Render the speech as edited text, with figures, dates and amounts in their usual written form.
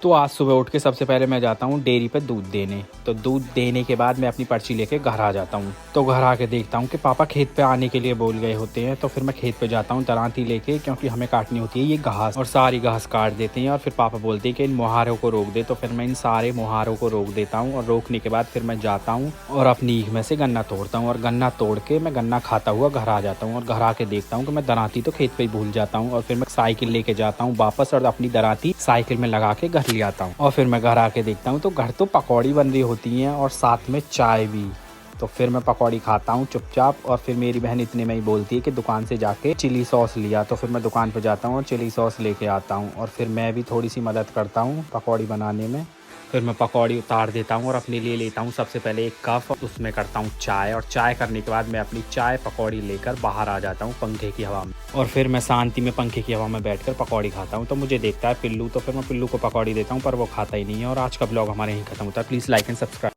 तो आज सुबह उठ के सबसे पहले मैं जाता हूँ डेयरी पे दूध देने। तो दूध देने के बाद मैं अपनी पर्ची लेके घर आ जाता हूँ। तो घर आके देखता हूँ कि पापा खेत पे आने के लिए बोल गए होते हैं। तो फिर मैं खेत पे जाता हूँ दरांती लेके, क्योंकि हमें काटनी होती है ये घास, और सारी घास काट देते हैं। और फिर पापा बोलते हैं कि इन मुहारों को रोक दे। तो फिर मैं इन सारे मुहारों को रोक देता हूँ, और रोकने के बाद फिर मैं जाता हूँ और अपनी ईख में से गन्ना तोड़ता हूँ, और गन्ना तोड़ के मैं गन्ना खाता हुआ घर आ जाता हूँ। और घर आके देखता हूँ कि मैं दरांती तो खेत पे ही भूल जाता हूँ। और फिर मैं साइकिल लेके जाता हूँ वापस, और अपनी दरांती साइकिल में लगा के घर ले आता हूँ। और फिर मैं घर आके देखता हूँ तो घर तो पकौड़ी बन रही होती हैं, और साथ में चाय भी। तो फिर मैं पकौड़ी खाता हूँ चुपचाप। और फिर मेरी बहन इतने में ही बोलती है कि दुकान से जाके चिली सॉस लिया। तो फिर मैं दुकान पर जाता हूँ और चिली सॉस लेके आता हूँ। और फिर मैं भी थोड़ी सी मदद करता हूँ पकौड़ी बनाने में। फिर मैं पकौड़ी उतार देता हूँ और अपने लिए लेता हूँ सबसे पहले एक कप, उसमें करता हूँ चाय। और चाय करने के बाद मैं अपनी चाय पकौड़ी लेकर बाहर आ जाता हूँ पंखे की हवा में। और फिर मैं शांति में पंखे की हवा में बैठकर पकौड़ी खाता हूँ। तो मुझे देखता है पिल्लू, तो फिर मैं पिल्लू को पकौड़ी देता हूँ, पर वो खाता ही नहीं है। और आज का ब्लॉग हमारे यहीं खत्म होता है। Please like and subscribe.